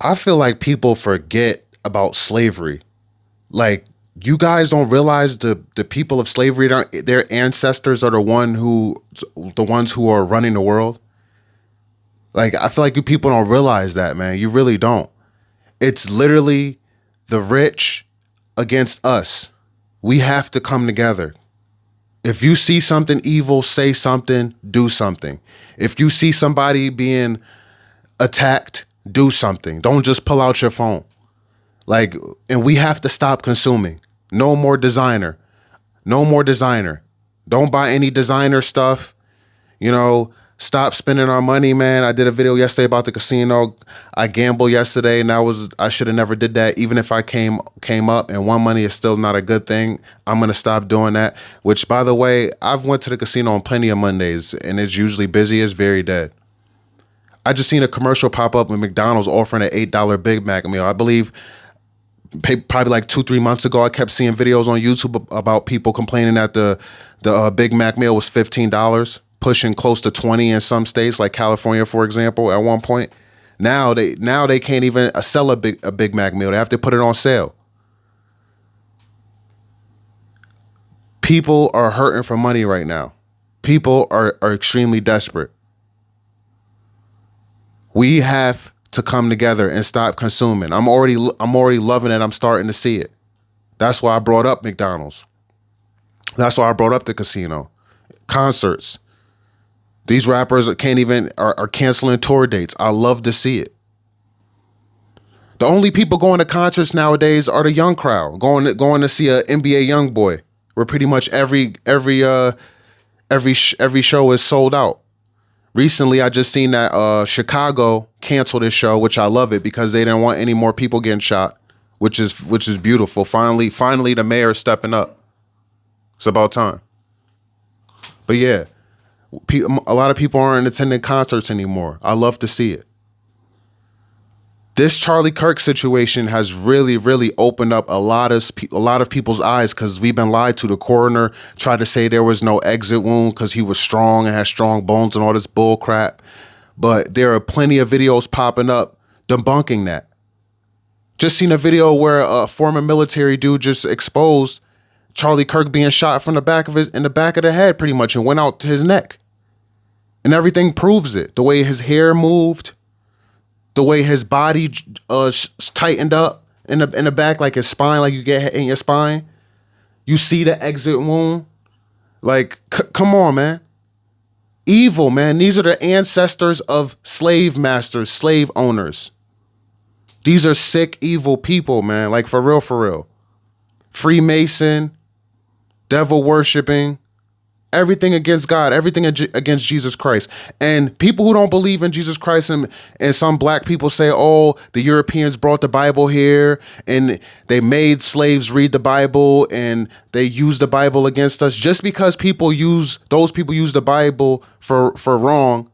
I feel like people forget about slavery. Like, you guys don't realize the people of slavery, their ancestors are the ones who are running the world. Like, I feel like you people don't realize that, man. You really don't. It's literally the rich against us. We have to come together. If you see something evil, say something, do something. If you see somebody being attacked, do something. Don't just pull out your phone. Like, and we have to stop consuming. No more designer. No more designer. Don't buy any designer stuff. You know, stop spending our money, man. I did a video yesterday about the casino. I gambled yesterday, and I should have never did that. Even if I came up and won money, is still not a good thing. I'm gonna stop doing that. Which, by the way, I've went to the casino on plenty of Mondays, and it's usually busy. It's very dead. I just seen a commercial pop up with McDonald's offering an $8 Big Mac meal. I believe probably like 2-3 months ago, I kept seeing videos on YouTube about people complaining that the Big Mac meal was $15, pushing close to 20 in some states, like California, for example. At one point, now they can't even sell a Big Mac meal. They have to put it on sale. People are hurting for money right now. People are extremely desperate. We have to come together and stop consuming. I'm already loving it. I'm starting to see it. That's why I brought up McDonald's. That's why I brought up the casino, concerts. These rappers can't even are canceling tour dates. I love to see it. The only people going to concerts nowadays are the young crowd going to see a NBA young boy. Where pretty much every show is sold out. Recently, I just seen that Chicago canceled this show, which I love it because they didn't want any more people getting shot, which is beautiful. Finally, the mayor is stepping up. It's about time. But yeah, a lot of people aren't attending concerts anymore. I love to see it. This Charlie Kirk situation has really, really opened up a lot of people's eyes because we've been lied to. The coroner tried to say there was no exit wound because he was strong and had strong bones and all this bull crap. But there are plenty of videos popping up debunking that. Just seen a video where a former military dude just exposed Charlie Kirk being shot from the back of the head pretty much and went out to his neck. And everything proves it. The way his hair moved, the way his body tightened up in the back, like his spine, like you get hit in your spine. You see the exit wound. Like, come on, man. Evil, man. These are the ancestors of slave masters, slave owners. These are sick, evil people, man. Like, for real, for real. Freemason, devil worshiping, everything against God, everything against Jesus Christ. And people who don't believe in Jesus Christ, and some black people say, oh, the Europeans brought the Bible here and they made slaves read the Bible and they used the Bible against us. Just because those people use the Bible for wrong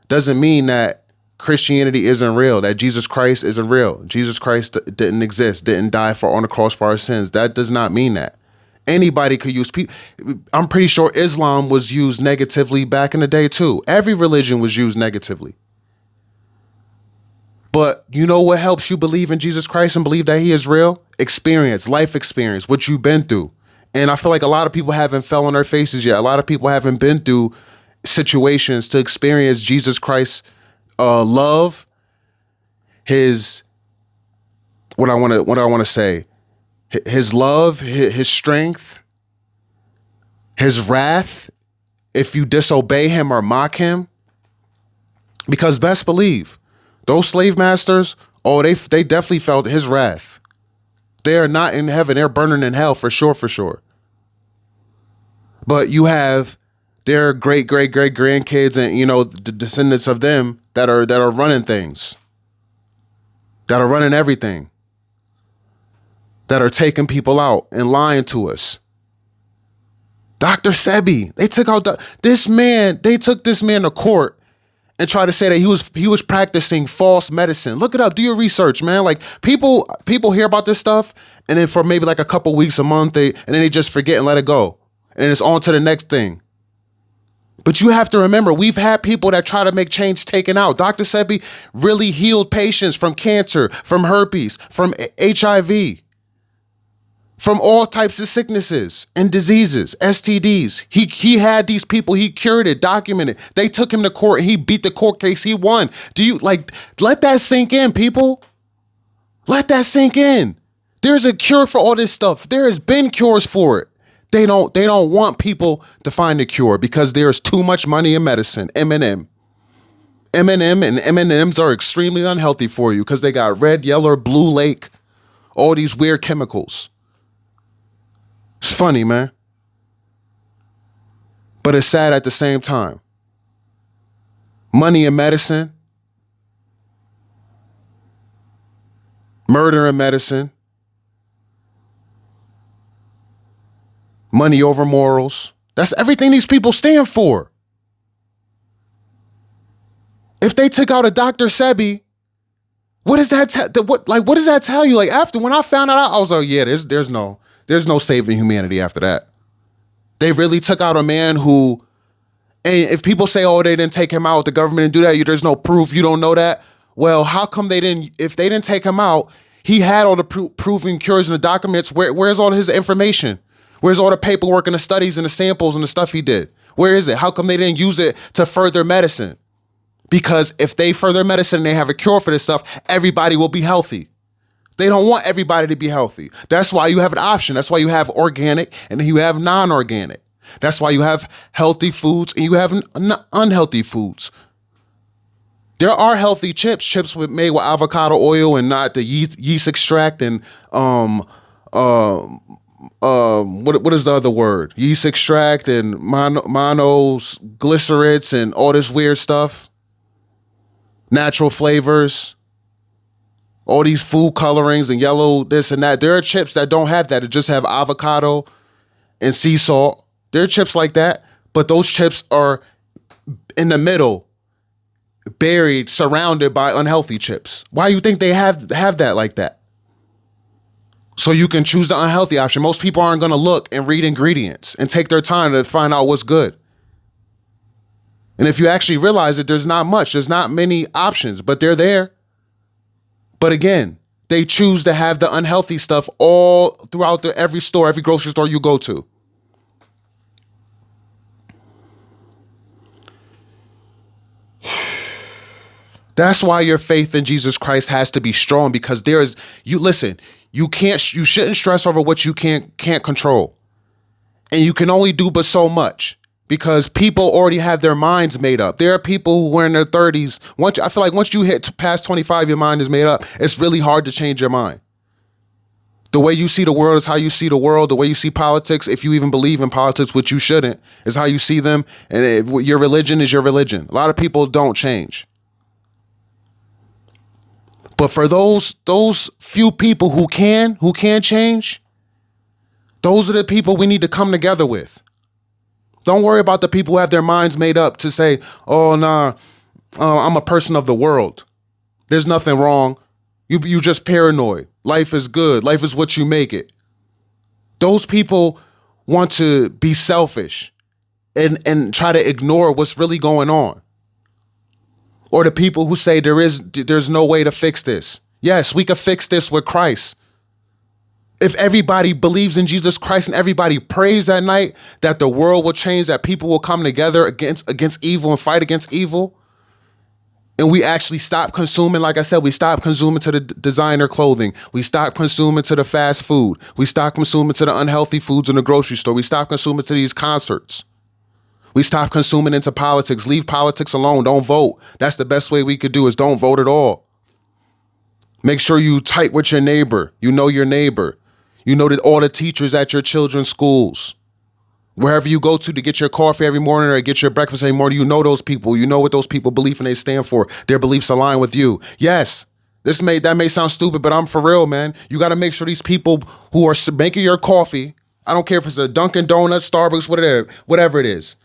doesn't mean that Christianity isn't real, that Jesus Christ isn't real. Jesus Christ didn't exist, didn't die on the cross for our sins. That does not mean that. Anybody could use people. I'm pretty sure Islam was used negatively back in the day too. Every religion was used negatively. But you know what helps you believe in Jesus Christ and believe that he is real? Experience, life experience, what you've been through. And I feel like a lot of people haven't fell on their faces yet. A lot of people haven't been through situations to experience Jesus Christ's love, his what I want to say. His love, his strength, his wrath, if you disobey him or mock him. Because best believe, those slave masters, oh, they definitely felt his wrath. They are not in heaven. They're burning in hell for sure, for sure. But you have their great grandkids and, you know, the descendants of them that are running things, that are running everything, that are taking people out and lying to us. Dr. Sebi, they took this man to court and tried to say that he was practicing false medicine. Look it up, do your research, man. Like, people hear about this stuff and then for maybe like a couple weeks, a month, and then they just forget and let it go. And it's on to the next thing. But you have to remember, we've had people that try to make change taken out. Dr. Sebi really healed patients from cancer, from herpes, from HIV, from all types of sicknesses and diseases, STDs. He had these people, he cured it, documented. They took him to court and he beat the court case, he won. Let that sink in, people. Let that sink in. There's a cure for all this stuff. There has been cures for it. They don't want people to find a cure because there's too much money in medicine. M&M and M&Ms are extremely unhealthy for you because they got red, yellow, blue lake, all these weird chemicals. It's funny, man. But it's sad at the same time. Money in medicine, murder in medicine, money over morals. That's everything these people stand for. If they took out a Dr. Sebi, what does that what does that tell you? Like, after when I found out, I was like, yeah, there's no saving humanity after that. They really took out a man who, and if people say, oh, they didn't take him out, the government didn't do that, there's no proof, you don't know that. Well, how come if they didn't take him out, he had all the proven cures and the documents, where's all his information? Where's all the paperwork and the studies and the samples and the stuff he did? Where is it? How come they didn't use it to further medicine? Because if they further medicine and they have a cure for this stuff, everybody will be healthy. They don't want everybody to be healthy. That's why you have an option. That's why you have organic and you have non-organic. That's why you have healthy foods and you have unhealthy foods. There are healthy chips made with avocado oil and not the yeast extract and what is the other word? Yeast extract and monos, glycerids and all this weird stuff. Natural flavors. All these food colorings and yellow this and that. There are chips that don't have that. It just have avocado and sea salt. There are chips like that, but those chips are in the middle, buried, surrounded by unhealthy chips. Why do you think they have that like that? So you can choose the unhealthy option. Most people aren't going to look and read ingredients and take their time to find out what's good. And if you actually realize that there's not much, there's not many options, but they're there. But again, they choose to have the unhealthy stuff all throughout every store, every grocery store you go to. That's why your faith in Jesus Christ has to be strong, because you shouldn't stress over what you can't control. And you can only do but so much, because people already have their minds made up. There are people who are in their 30s. I feel like once you hit past 25, your mind is made up. It's really hard to change your mind. The way you see the world is how you see the world. The way you see politics, if you even believe in politics, which you shouldn't, is how you see them. And your religion is your religion. A lot of people don't change. But for those few people who can change, those are the people we need to come together with. Don't worry about the people who have their minds made up to say, oh, nah, I'm a person of the world. There's nothing wrong. You just paranoid. Life is good. Life is what you make it. Those people want to be selfish and try to ignore what's really going on. Or the people who say there's no way to fix this. Yes, we can fix this with Christ. If everybody believes in Jesus Christ and everybody prays that night that the world will change, that people will come together against evil and fight against evil, and we actually stop consuming, like I said, we stop consuming to the designer clothing. We stop consuming to the fast food. We stop consuming to the unhealthy foods in the grocery store. We stop consuming to these concerts. We stop consuming into politics. Leave politics alone. Don't vote. That's the best way we could do, is don't vote at all. Make sure you tight with your neighbor. You know your neighbor. You know that all the teachers at your children's schools. Wherever you go to get your coffee every morning or get your breakfast every morning, you know those people. You know what those people believe and they stand for. Their beliefs align with you. Yes, that may sound stupid, but I'm for real, man. You got to make sure these people who are making your coffee, I don't care if it's a Dunkin' Donuts, Starbucks, whatever it is.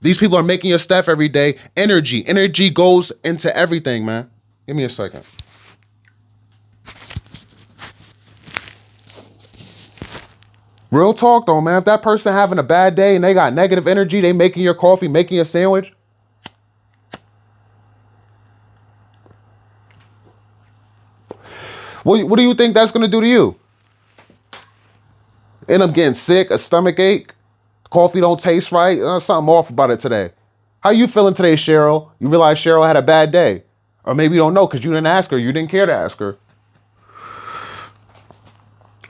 These people are making your stuff every day. Energy goes into everything, man. Give me a second. Real talk though, man. If that person having a bad day and they got negative energy, they making your coffee, making your sandwich. What do you think that's gonna do to you? End up getting sick, a stomach ache, coffee don't taste right. Something off about it today. How you feeling today, Cheryl? You realize Cheryl had a bad day. Or maybe you don't know because you didn't ask her. You didn't care to ask her.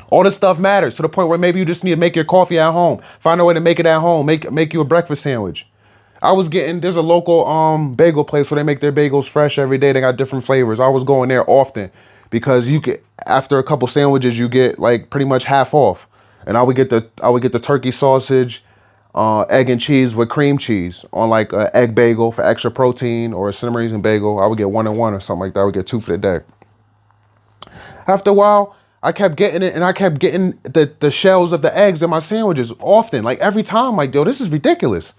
All this stuff matters to the point where maybe you just need to make your coffee at home. Find a way to make it at home. Make you a breakfast sandwich. There's a local bagel place where they make their bagels fresh every day. They got different flavors. I was going there often because you get, after a couple sandwiches, you get like pretty much half off. And I would get the turkey sausage, egg and cheese with cream cheese on like an egg bagel for extra protein, or a cinnamon raisin bagel. I would get 1 and 1 or something like that. I would get 2 for the day. After a while, I kept getting it, and I kept getting the shells of the eggs in my sandwiches often, like every time. Like, yo, this is ridiculous.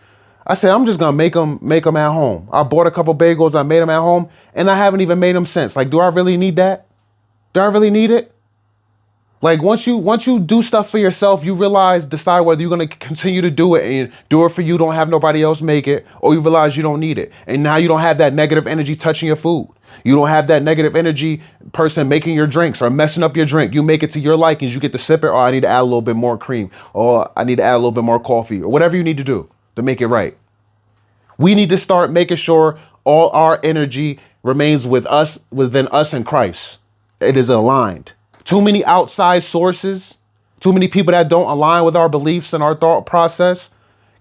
I said, I'm just gonna make them at home. I bought a couple bagels, I made them at home, and I haven't even made them since. Like, do I really need that? Do I really need it? Like, once you do stuff for yourself, you decide whether you're gonna continue to do it and do it for you, don't have nobody else make it, or you realize you don't need it. And now you don't have that negative energy touching your food. You don't have that negative energy person making your drinks or messing up your drink. You make it to your likings. You get to sip it, or I need to add a little bit more cream, or I need to add a little bit more coffee, or whatever you need to do to make it right. We need to start making sure all our energy remains within us and Christ. It is aligned. Too many outside sources, too many people that don't align with our beliefs and our thought process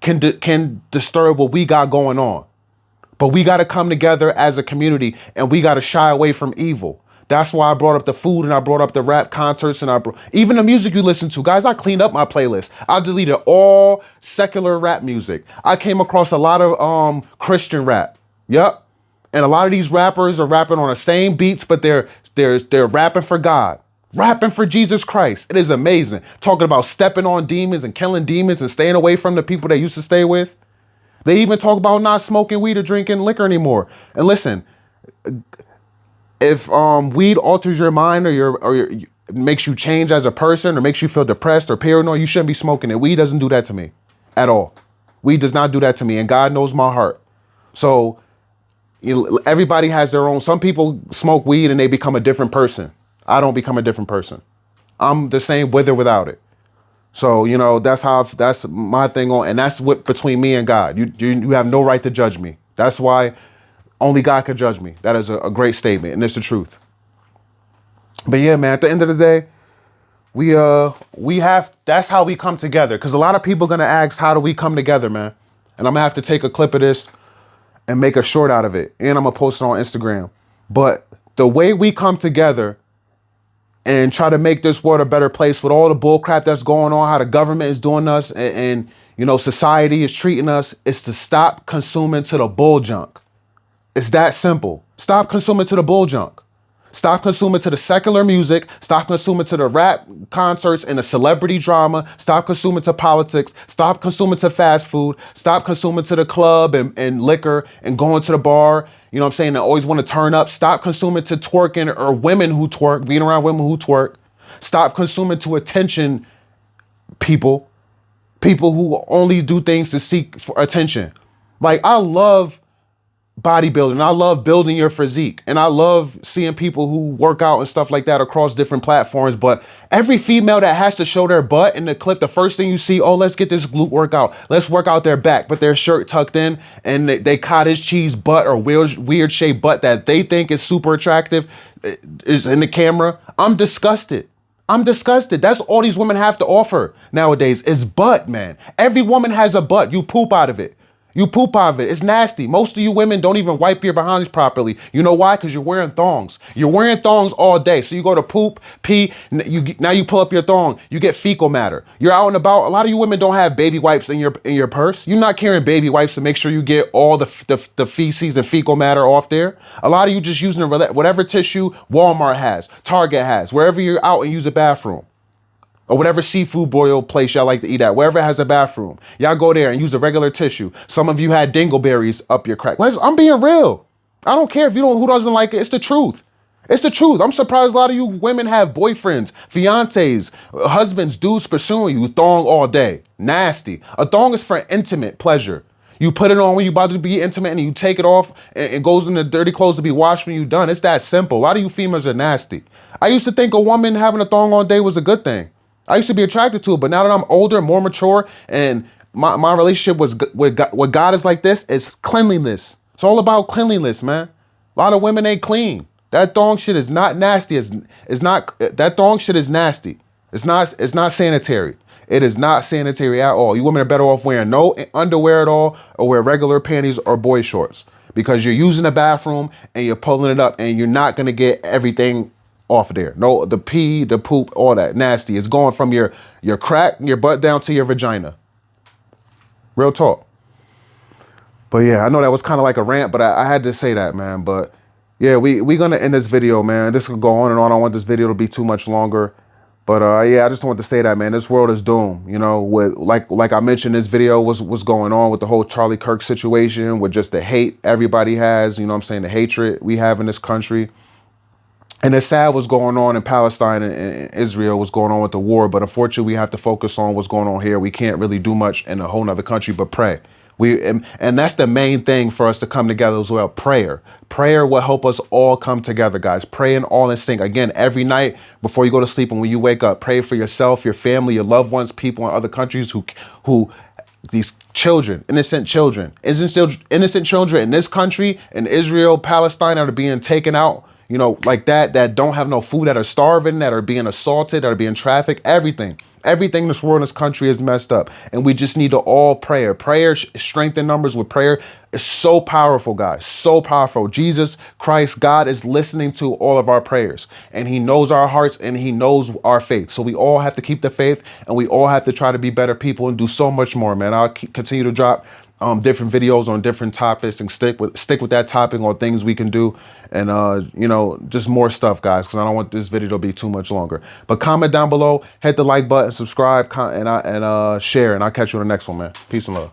can disturb what we got going on. But we got to come together as a community, and we got to shy away from evil. That's why I brought up the food, and I brought up the rap concerts, and even the music you listen to. Guys, I cleaned up my playlist. I deleted all secular rap music. I came across a lot of Christian rap. Yep. And a lot of these rappers are rapping on the same beats, but they're rapping for God. Rapping for Jesus Christ. It is amazing. Talking about stepping on demons and killing demons and staying away from the people they used to stay with. They even talk about not smoking weed or drinking liquor anymore. And listen, if weed alters your mind, or makes you change as a person, or makes you feel depressed or paranoid, you shouldn't be smoking it. Weed doesn't do that to me at all. Weed does not do that to me, and God knows my heart. So everybody has their own. Some people smoke weed and they become a different person. I don't become a different person. I'm the same with or without it. So, that's my thing on, and that's what between me and God. You have no right to judge me. That's why only God can judge me. That is a great statement, and it's the truth. But yeah, man, at the end of the day, that's how we come together. Because a lot of people are gonna ask, how do we come together, man? And I'm gonna have to take a clip of this and make a short out of it, and I'm gonna post it on Instagram. But the way we come together and try to make this world a better place with all the bull crap that's going on, how the government is doing us, and society is treating us, is to stop consuming to the bull junk. It's that simple. Stop consuming to the bull junk. Stop consuming to the secular music. Stop consuming to the rap concerts and the celebrity drama. Stop consuming to politics. Stop consuming to fast food. Stop consuming to the club and liquor and going to the bar. You know what I'm saying? I always want to turn up. Stop consuming to twerking or women who twerk, being around women who twerk. Stop consuming to attention people who only do things to seek for attention. Like, I love bodybuilding. I love building your physique, and I love seeing people who work out and stuff like that across different platforms. But every female that has to show their butt in the clip, the first thing you see, oh, let's get this glute workout. Let's work out their back, but their shirt tucked in, and they cottage cheese butt or weird shaped butt that they think is super attractive is in the camera. I'm disgusted. That's all these women have to offer nowadays is butt, man. Every woman has a butt. You poop out of it. It's nasty. Most of you women don't even wipe your behinds properly. You know why? Because you're wearing thongs. You're wearing thongs all day. So you go to poop, pee, now you pull up your thong. You get fecal matter. You're out and about. A lot of you women don't have baby wipes in your purse. You're not carrying baby wipes to make sure you get all the feces and fecal matter off there. A lot of you just using whatever tissue Walmart has, Target has, wherever you're out and use a bathroom. Or whatever seafood boil place y'all like to eat at, wherever it has a bathroom. Y'all go there and use a regular tissue. Some of you had dingleberries up your crack. I'm being real. I don't care if who doesn't like it. It's the truth. It's the truth. I'm surprised a lot of you women have boyfriends, fiancés, husbands, dudes pursuing you. Thong all day. Nasty. A thong is for intimate pleasure. You put it on when you about to be intimate and you take it off and it goes in the dirty clothes to be washed when you're done. It's that simple. A lot of you females are nasty. I used to think a woman having a thong all day was a good thing. I used to be attracted to it, but now that I'm older, more mature, and my relationship with God is like this, it's cleanliness. It's all about cleanliness, man. A lot of women ain't clean. That thong shit is not nasty. It's not that thong shit is nasty. It's not sanitary. It is not sanitary at all. You women are better off wearing no underwear at all or wear regular panties or boy shorts because you're using the bathroom and you're pulling it up and you're not gonna get everything off of there. No, the pee, the poop, all that nasty. It's going from your crack, your butt down to your vagina. Real talk. But yeah, I know that was kind of like a rant, but I had to say that, man. But yeah, we gonna end this video, man. This could go on and on. I don't want this video to be too much longer. But yeah, I just wanted to say that, man. This world is doomed. You know, with like I mentioned, this video was going on with the whole Charlie Kirk situation, with just the hate everybody has. You know what I'm saying? The hatred we have in this country. And it's sad what's going on in Palestine and Israel, what's going on with the war. But unfortunately, we have to focus on what's going on here. We can't really do much in a whole nother country but pray. And that's the main thing for us to come together as well. Prayer. Prayer will help us all come together, guys. Praying all in sync. Again, every night before you go to sleep and when you wake up, pray for yourself, your family, your loved ones, people in other countries who these children, innocent children in this country, in Israel, Palestine, that are being taken out, you know, like that don't have no food, that are starving, that are being assaulted, that are being trafficked, everything in this world, in this country is messed up. And we just need to all prayer strengthen numbers with prayer. It's so powerful, guys, so powerful. Jesus Christ, God is listening to all of our prayers and he knows our hearts and he knows our faith. So we all have to keep the faith and we all have to try to be better people and do so much more, man. I'll continue to drop different videos on different topics and stick with that topic on things we can do and you know, just more stuff, guys, because I don't want this video to be too much longer. But comment down below, hit the like button, subscribe, and share, and I'll catch you on the next one, man. Peace and love.